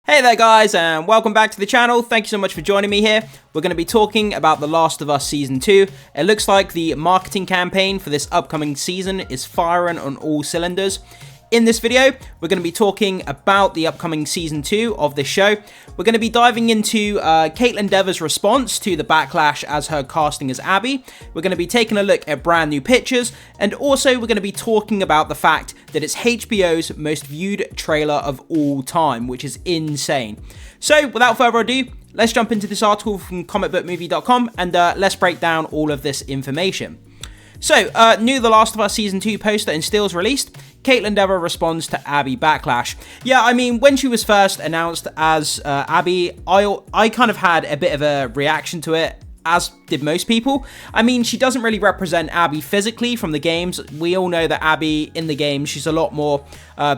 Hey there guys, and welcome back to the channel. Thank you so much for joining me here. We're going to be talking about The Last of Us Season 2. It looks like the marketing campaign for this upcoming season is firing on all cylinders. In this video, we're going to be talking about the upcoming Season 2 of this show. We're going to be diving into Kaitlyn Dever's response to the backlash as her casting as Abby. We're going to be taking a look at brand new pictures, and also we're going to be talking about the fact that it's HBO's most viewed trailer of all time, which is insane. So without further ado, let's jump into this article from comicbookmovie.com and let's break down all of this information. So, new The Last of Us Season 2 poster and stills released. Kaitlyn Dever responds to Abby backlash. Yeah, I mean, when she was first announced as Abby, I kind of had a bit of a reaction to it, as did most people. I mean, she doesn't really represent Abby physically from the games. We all know that Abby in the game, she's a lot more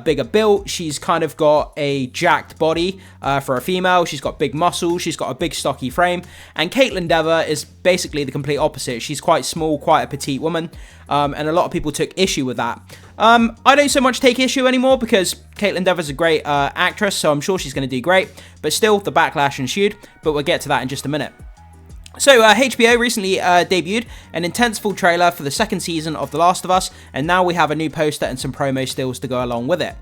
bigger built. She's kind of got a jacked body for a female. She's got big muscles. She's got a big stocky frame. And Kaitlyn Dever is basically the complete opposite. She's quite small, quite a petite woman. And a lot of people took issue with that. I don't so much take issue anymore because Kaitlyn Dever's a great actress, so I'm sure she's going to do great. But still, the backlash ensued. But we'll get to that in just a minute. So, HBO recently debuted an intenseful trailer for the second season of The Last of Us, and now we have a new poster and some promo stills to go along with it.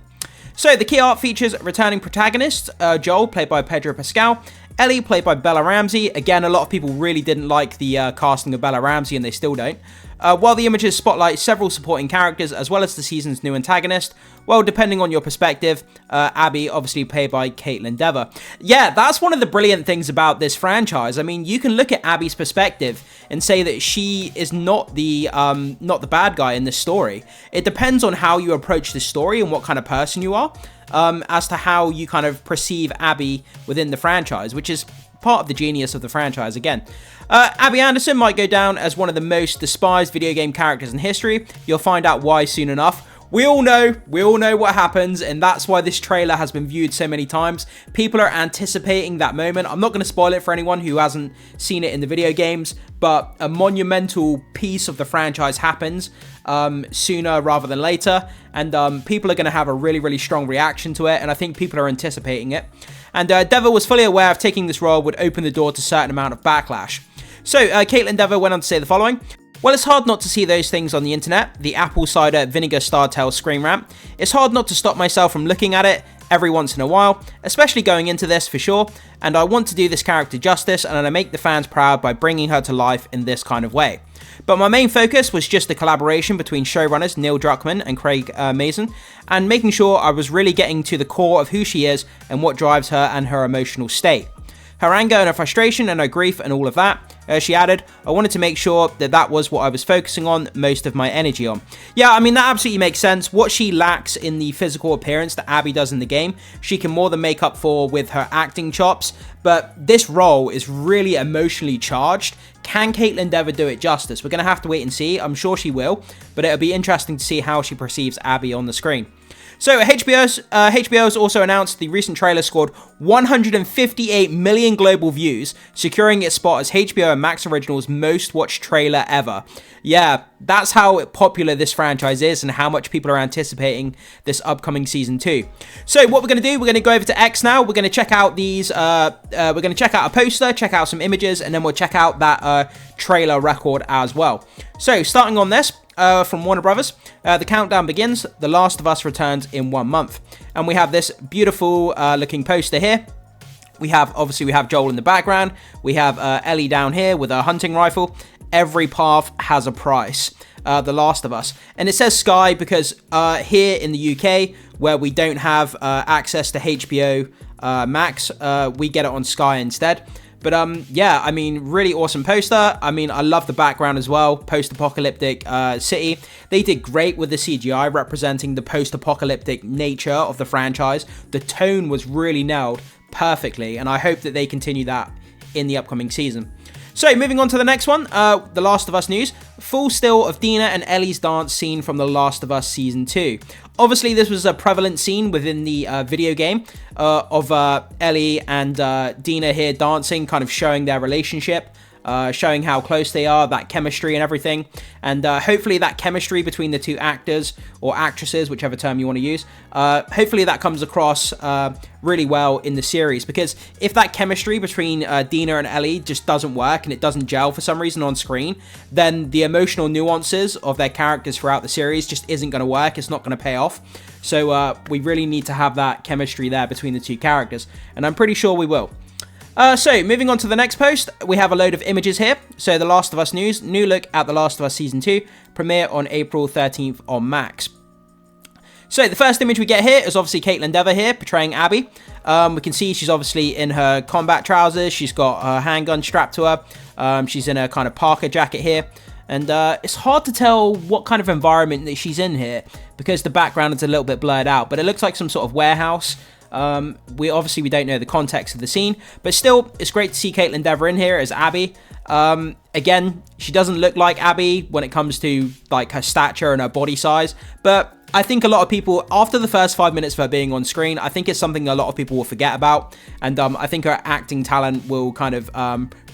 So, the key art features returning protagonists, Joel, played by Pedro Pascal, Ellie, played by Bella Ramsey. Again, a lot of people really didn't like the casting of Bella Ramsey, and they still don't. While the images spotlight several supporting characters, as well as the season's new antagonist, well, depending on your perspective, Abby, obviously played by Kaitlyn Dever. Yeah, that's one of the brilliant things about this franchise. I mean, you can look at Abby's perspective and say that she is not the bad guy in this story. It depends on how you approach this story and what kind of person you are, as to how you kind of perceive Abby within the franchise, which is part of the genius of the franchise again. Abby Anderson might go down as one of the most despised video game characters in history. You'll find out why soon enough. We all know what happens, and that's why this trailer has been viewed so many times. People are anticipating that moment. I'm not going to spoil it for anyone who hasn't seen it in the video games, but a monumental piece of the franchise happens sooner rather than later, and people are going to have a really strong reaction to it, and I think people are anticipating it. And Dever was fully aware of taking this role would open the door to a certain amount of backlash. So, Kaitlyn Dever went on to say the following. Well, it's hard not to see those things on the internet, the apple cider vinegar Startail screen rant. It's hard not to stop myself from looking at it every once in a while, especially going into this for sure, and I want to do this character justice and I make the fans proud by bringing her to life in this kind of way. But my main focus was just the collaboration between showrunners Neil Druckmann and Craig Mazin, and making sure I was really getting to the core of who she is and what drives her and her emotional state. Her anger and her frustration and her grief and all of that. She added, I wanted to make sure that that was what I was focusing on most of my energy on. Yeah, I mean, that absolutely makes sense. What she lacks in the physical appearance that Abby does in the game, she can more than make up for with her acting chops. But this role is really emotionally charged. Can Kaitlyn Dever do it justice? We're going to have to wait and see. I'm sure she will, but it'll be interesting to see how she perceives Abby on the screen. So, HBO's also announced the recent trailer scored 158 million global views, securing its spot as HBO and Max Original's most watched trailer ever. Yeah, that's how popular this franchise is and how much people are anticipating this upcoming Season 2. So, what we're going to do, we're going to go over to X now. We're going to check out these, we're going to check out a poster, check out some images, and then we'll check out that trailer record as well. So, starting on this, from Warner Brothers, the countdown begins. The Last of Us returns in 1 month, and we have this beautiful looking poster here. We have Joel in the background. We have Ellie down here with her hunting rifle. Every path has a price. The Last of Us, and it says Sky because here in the UK, where we don't have access to HBO Max, we get it on Sky instead. But yeah, I mean, really awesome poster. I mean, I love the background as well. Post-apocalyptic city. They did great with the CGI representing the post-apocalyptic nature of the franchise. The tone was really nailed perfectly, and I hope that they continue that in the upcoming season. So, moving on to the next one, The Last of Us news. Full still of Dina and Ellie's dance scene from The Last of Us Season 2. Obviously, this was a prevalent scene within the video game of Ellie and Dina here dancing, kind of showing their relationship. showing how close they are, that chemistry and everything. And hopefully that chemistry between the two actors or actresses, whichever term you want to use, hopefully that comes across really well in the series. Because if that chemistry between Dina and Ellie just doesn't work and it doesn't gel for some reason on screen, then the emotional nuances of their characters throughout the series just isn't going to work. It's not going to pay off. So we really need to have that chemistry there between the two characters. And I'm pretty sure we will. So, moving on to the next post, we have a load of images here. So, The Last of Us news, new look at The Last of Us Season 2, premiere on April 13th on Max. So, the first image we get here is obviously Kaitlyn Dever here, portraying Abby. We can see she's obviously in her combat trousers, she's got her handgun strapped to her, she's in a kind of Parker jacket here. And it's hard to tell what kind of environment that she's in here, because the background is a little bit blurred out, but it looks like some sort of warehouse. We don't know the context of the scene, but still, it's great to see Kaitlyn Dever in here as Abby. Again, she doesn't look like Abby when it comes to like her stature and her body size, but I think a lot of people, after the first 5 minutes of her being on screen, I think it's something a lot of people will forget about, and I think her acting talent will kind of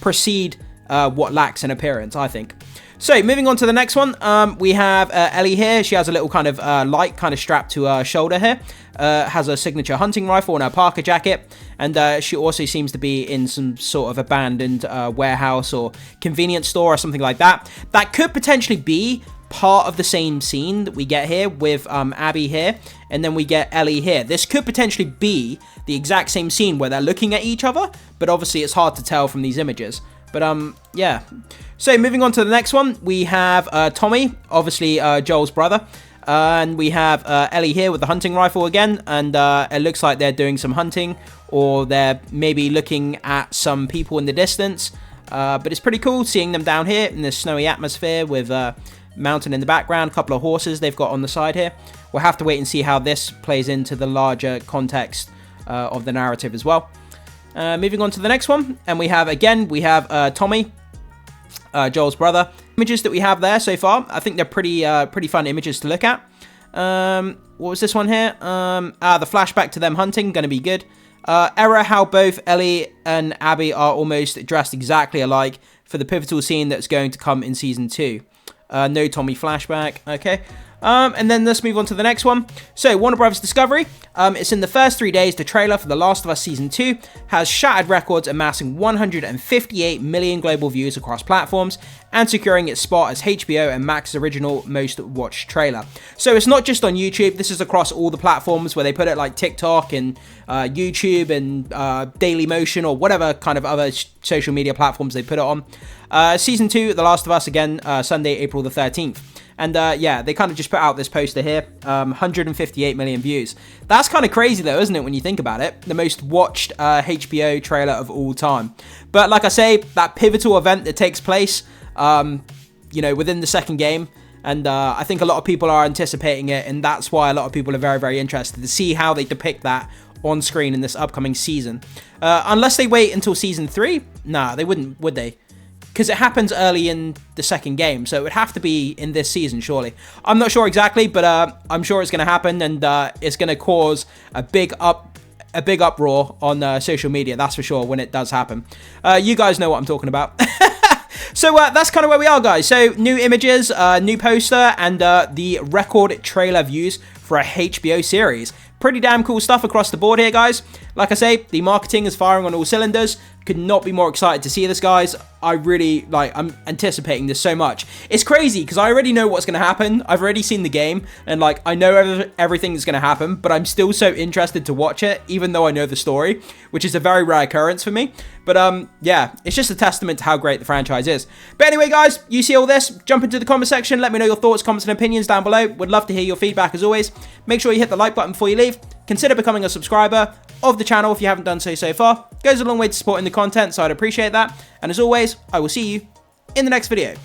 precede what lacks in appearance, I think. So, moving on to the next one, we have Ellie here. She has a little kind of light kind of strapped to her shoulder here. Has a signature hunting rifle and her Parker jacket. And she also seems to be in some sort of abandoned warehouse or convenience store or something like that. That could potentially be part of the same scene that we get here with Abby here. And then we get Ellie here. This could potentially be the exact same scene where they're looking at each other. But obviously, it's hard to tell from these images. But, yeah. So, moving on to the next one, we have Tommy, obviously Joel's brother. And we have Ellie here with the hunting rifle again. And it looks like they're doing some hunting, or they're maybe looking at some people in the distance. But it's pretty cool seeing them down here in this snowy atmosphere with mountain in the background, a couple of horses they've got on the side here. We'll have to wait and see how this plays into the larger context of the narrative as well. Moving on to the next one, and we have Tommy, Joel's brother. Images that we have there so far, I think they're pretty fun images to look at. What was this one here? The flashback to them hunting, going to be good. Error how both Ellie and Abby are almost dressed exactly alike for the pivotal scene that's going to come in Season 2. No Tommy flashback, okay. And then let's move on to the next one. So, Warner Bros. Discovery. It's in the first 3 days. The trailer for The Last of Us Season 2 has shattered records, amassing 158 million global views across platforms and securing its spot as HBO and Max's original most watched trailer. So, it's not just on YouTube. This is across all the platforms where they put it, like TikTok and YouTube and Dailymotion or whatever kind of other social media platforms they put it on. Season 2, The Last of Us, again, Sunday, April the 13th. And yeah, they kind of just put out this poster here, 158 million views. That's kind of crazy though, isn't it, when you think about it? The most watched HBO trailer of all time. But like I say, that pivotal event that takes place, within the second game, and I think a lot of people are anticipating it, and that's why a lot of people are very, very interested to see how they depict that on screen in this upcoming season. Unless they wait until Season 3? Nah, they wouldn't, would they? Because it happens early in the second game, so it would have to be in this season, surely. I'm not sure exactly, but I'm sure it's going to happen, and it's going to cause a big uproar on social media, that's for sure, when it does happen. You guys know what I'm talking about. So that's kind of where we are, guys. So new images, new poster, and the record trailer views for a HBO series. Pretty damn cool stuff across the board here, guys. Like I say, the marketing is firing on all cylinders. Could not be more excited to see this, guys. I'm anticipating this so much. It's crazy because I already know what's going to happen. I've already seen the game, and I know everything that's going to happen, but I'm still so interested to watch it, even though I know the story, which is a very rare occurrence for me. But yeah, it's just a testament to how great the franchise is. But anyway, guys, you see all this, jump into the comment section, let me know your thoughts, comments, and opinions down below. Would love to hear your feedback as always. Make sure you hit the like button before you leave. Consider becoming a subscriber of the channel if you haven't done so far. Goes a long way to supporting the content, so I'd appreciate that. And as always, I will see you in the next video.